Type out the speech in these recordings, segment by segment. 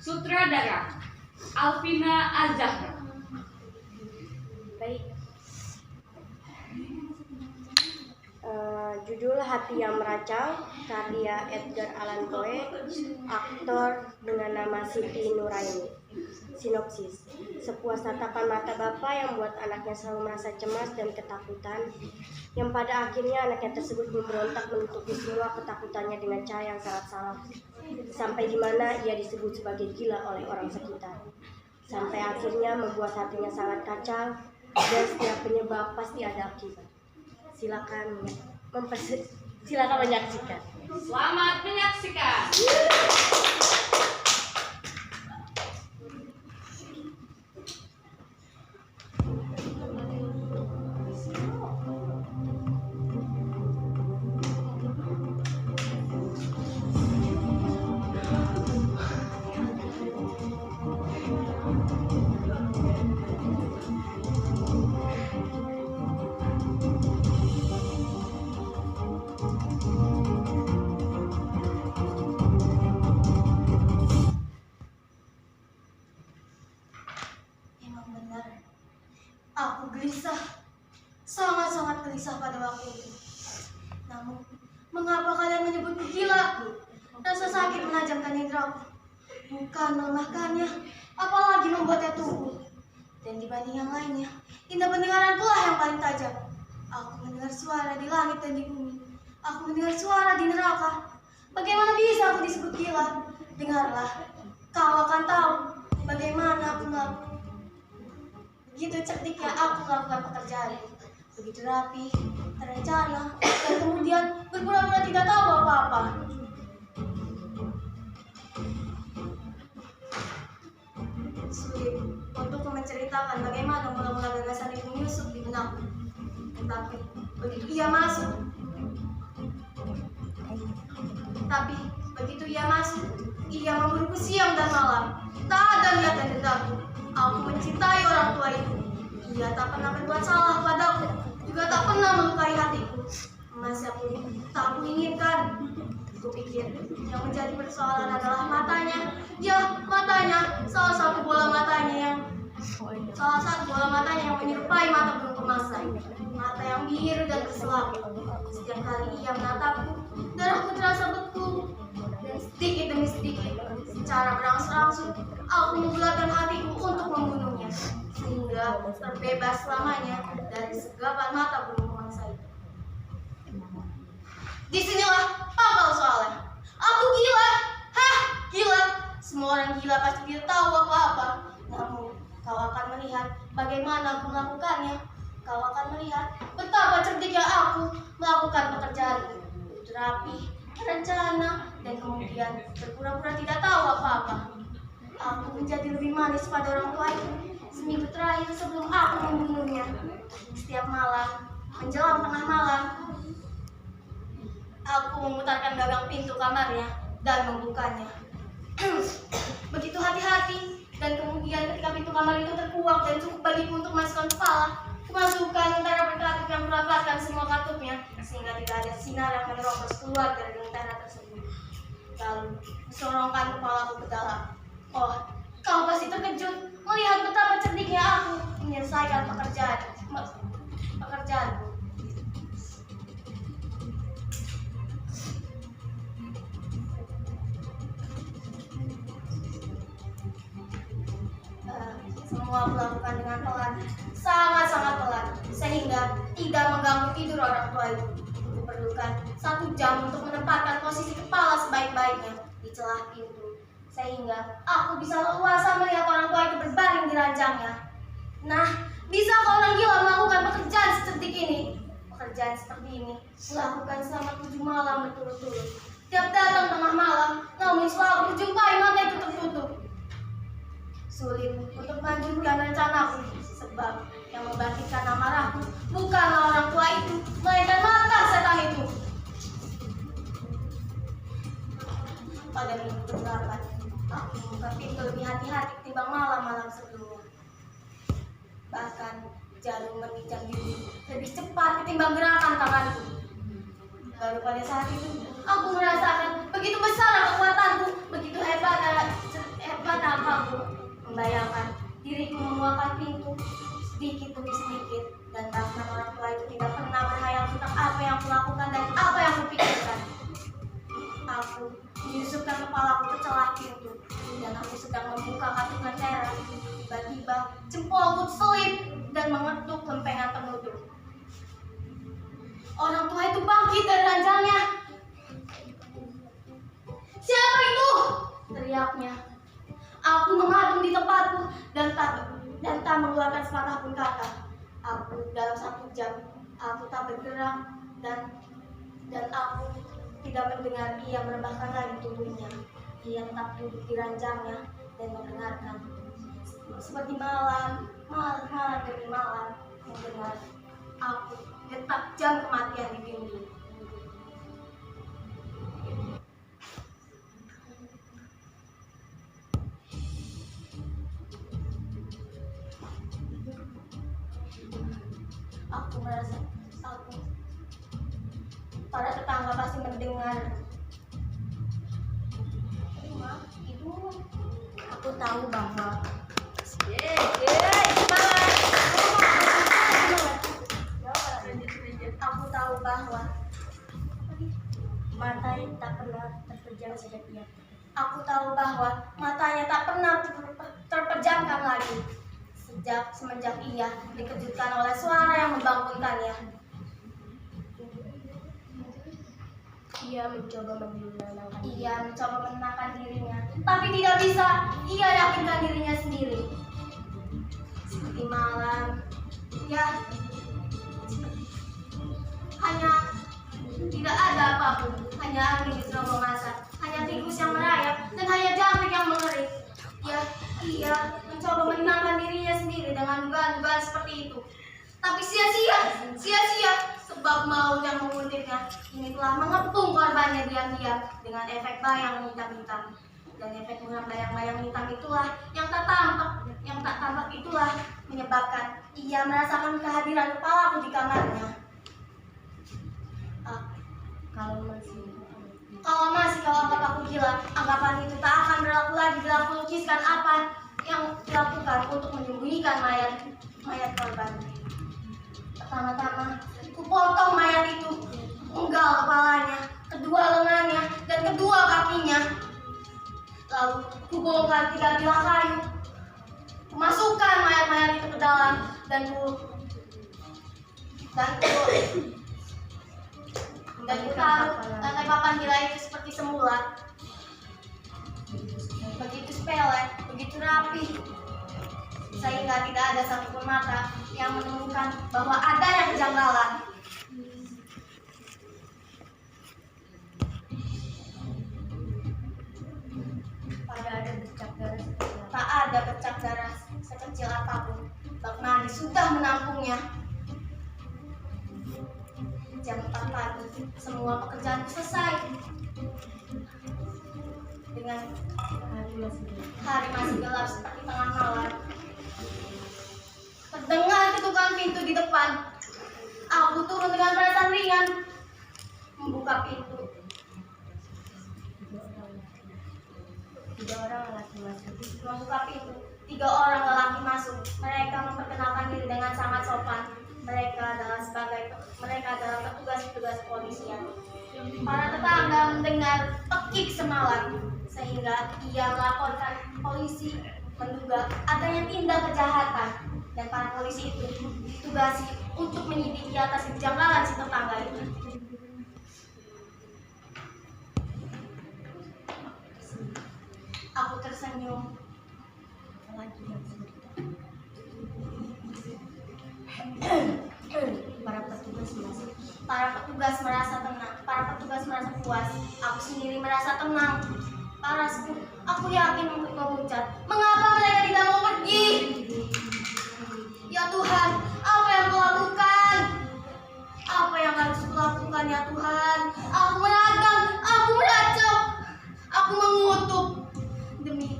Sutradara Alvina Azahra. Baik. Judul Hati yang Meracau, karya Edgar Allan Poe, aktor dengan nama Siti Nuraini. Sinopsis: sebuah tatapan mata bapa yang membuat anaknya selalu merasa cemas dan ketakutan, yang pada akhirnya anaknya tersebut memberontak menutupi semua ketakutannya dengan cara yang sangat salah, sampai di mana ia disebut sebagai gila oleh orang sekitar, sampai akhirnya membuat hatinya sangat kacau, dan setiap penyebab pasti ada akibat. Silakan menyaksikan. Selamat menyaksikan. Aku gelisah, sangat-sangat gelisah pada waktu itu. Namun, mengapa kalian menyebutku gila? Rasa sakit menajamkan indraku, bukan melemahkannya, apalagi membuatnya tumbuh. Dan dibanding yang lainnya, indera pendengaranku lah yang paling tajam. Aku mendengar suara di langit dan di bumi. Aku mendengar suara di neraka. Bagaimana bisa aku disebut gila? Dengarlah, kau akan tahu bagaimana aku melakukan. Begitu cerdiknya aku melakukan pekerjaan, begitu rapi, terencana, dan kemudian berpura-pura tidak tahu apa-apa. Sulit untuk menceritakan bagaimana mula-mula gagasan itu menyusup di benakku. Tetapi begitu ia masuk, ia memburuku siang dan malam. Tak ada niat dan dendamku. Aku mencintai orang tua itu. Ia tak pernah berbuat salah padaku, juga tak pernah melukai hatiku. Masih tak aku inginkan. Kupikir yang menjadi persoalan adalah matanya. Ya, matanya. Salah satu bola matanya yang menyerupai mata burung pemasai. Mata yang biru dan berselaput. Setiap kali ia menatapku, darahku terasa beku. Dan sedikit demi sedikit, secara berangsur-angsur, aku membulatkan hatiku untuk membunuhnya, sehingga terbebas selamanya dari segapan mata burung pemasai. Disinilah pangkal soalnya. Aku gila. Hah? Gila? Semua orang gila pasti tidak tahu apa-apa. Namun, kau akan melihat bagaimana aku melakukannya. Kau akan melihat betapa cerdiknya aku melakukan pekerjaan. Itu rapi, terencana, dan kemudian berpura-pura tidak tahu apa-apa. Aku menjadi lebih manis pada orang tua itu seminggu terakhir sebelum aku membunuhnya. Setiap malam, menjelang tengah malam, aku memutarkan gagang pintu kamarnya dan membukanya. Begitu hati-hati, dan kemudian ketika pintu kamar itu terkuak dan cukup bagiku untuk masukkan kepala, kumasukkan antara berkatup yang merapatkan semua katupnya, sehingga tidak ada sinar yang menerobos keluar dari lentera tersebut. Lalu disorongkan kepalaku ke dalam. Oh, kau pasti terkejut melihat betapa cerdiknya aku menyelesaikan pekerjaanku. Semua aku lakukan dengan pelan, sangat-sangat pelan, sehingga tidak mengganggu tidur orang tua itu. Diperlukan 1 jam untuk menempatkan posisi kepala sebaik-baiknya di celah pintu, sehingga aku bisa leluasa melihat orang tua itu berbaring di ranjangnya. Nah, bisakah orang gila melakukan pekerjaan seperti ini? Pekerjaan seperti ini dilakukan selama 7 malam berturut-turut. Tiap datang tengah malam, namun selalu kujumpai mata itu tertutup. Sulit untuk melanjutkan rencanaku, sebab yang membangkitkan amarahku bukanlah orang tua itu, melainkan mata setan itu. Pada minggu ke-8, aku membuka pintu lebih hati-hati ketimbang malam-malam sebelumnya. Bahkan jarum menginjak diri lebih cepat ketimbang gerakan tanganku. Baru pada saat itu, aku merasakan begitu besar kekuatanku, begitu hebat membayangkan diriku memuakan pintu sedikit demi sedikit, dan bahkan orang tua itu tidak pernah berhayal tentang apa yang aku lakukan dan apa yang aku pikirkan. Aku menyusupkan kepalaku ke celah pintu, dan aku sedang membuka kantungan merah. Tiba-tiba jempolku selip dan mengetuk lempengan penutup. Orang tua itu bangkit dari ranjangnya. "Siapa itu?" teriaknya. Aku mengadung di tempatku dan tak mengeluarkan sepatah pun kata. Dalam 1 jam aku tak bergerak dan aku tidak mendengar ia merebahkan lagi tubuhnya. Ia tetap duduk di ranjangnya dan mendengarkan. Seperti malam demi malam mendengar aku detak jam kematian di dinding. Para tetangga pasti mendengar. Itu Aku tahu bahwa aku tahu bahwa mata yang tak pernah terpejam sejak ia. Aku tahu bahwa matanya tak pernah terpejamkan lagi semenjak ia dikejutkan oleh suara yang membangunkannya. Ia mencoba menenangkan dirinya, tapi tidak bisa. Ia yakinkan dirinya sendiri. Seperti malam, ya, hanya tidak ada apapun, hanya angin di cerobong masak, hanya tikus yang merayap, dan hanya jangkrik yang mengerik. Ia mencoba menenangkan dirinya sendiri dengan dugaan-dugaan seperti itu. Tapi sia-sia, sebab maut yang mengutipnya ini telah mengepung korbannya diam-diam dengan efek bayang hitam-hitam. Dan efek bayang-bayang hitam itulah yang tak tampak itulah menyebabkan ia merasakan kehadiran kepalaku di kamarnya. Kalau masih kau anggap aku gila, anggapan itu tak akan berlaku lagi dalam melukiskan apa yang dilakukan untuk menyembunyikan mayat korban. Pertama-tama, kupotong mayat itu, penggal kepalanya, kedua lengannya, dan kedua kakinya. Lalu kubongkar 3 bilah kayu, kumasukkan mayat-mayat itu ke dalam, dan taruh lantai papan gila itu seperti semula. Begitu sepele, begitu rapi, sehingga tidak ada satupun mata yang menemukan bahwa adanya kejanggalan. Tak ada bercak darah sekecil apapun. Bak mandi sudah menampungnya. Jam 4 pagi, semua pekerjaanku selesai. Dengan hari masih gelap seperti tengah malam, terdengar ketukan pintu di depan. Aku turun dengan perasaan ringan, membuka pintu. 3 orang lelaki masuk. Membuka pintu, 3 orang lelaki masuk. Mereka memperkenalkan diri dengan sangat sopan. Mereka adalah petugas-petugas kepolisian. Para tetangga mendengar pekik semalam, sehingga ia melaporkan polisi menduga adanya tindak kejahatan, dan para polisi itu ditugasi untuk menyelidiki atas kejanggalan si tetangga itu. Aku tersenyum. Para petugas merasa tenang. Para petugas merasa puas. Aku sendiri merasa tenang. Parasku, aku yakin mengucap, mengapa mereka tidak mau pergi? Ya Tuhan, apa yang kau lakukan? Apa yang harus kulakukan ya Tuhan? Aku menantang, aku meracau, aku mengutuk. Demi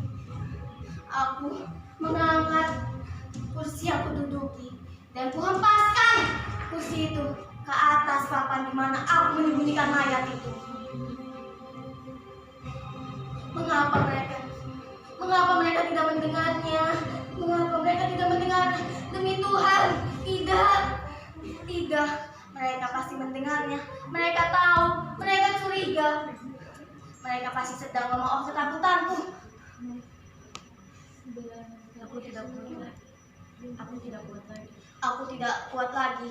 aku mengangkat kursi yang kududuki dan kuhempaskan kursi itu ke atas papan di mana aku menyembunyikan mayat itu. Mengapa mereka tidak mendengarnya? Demi Tuhan, tidak. Tidak. Mereka pasti mendengarnya. Mereka tahu. Mereka curiga. Mereka pasti sedang memaaf ketakutanku. Aku tidak kuat lagi. Aku tidak kuat lagi. Aku tidak kuat lagi.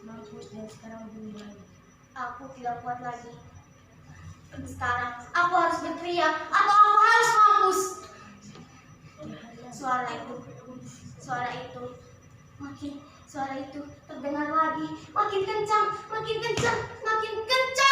Mampus dan sekarang bunyi lagi. Aku tidak kuat lagi. Sekarang aku harus berteriak atau aku harus mampus. Suara itu terdengar lagi. Makin kencang, makin kencang, makin kencang.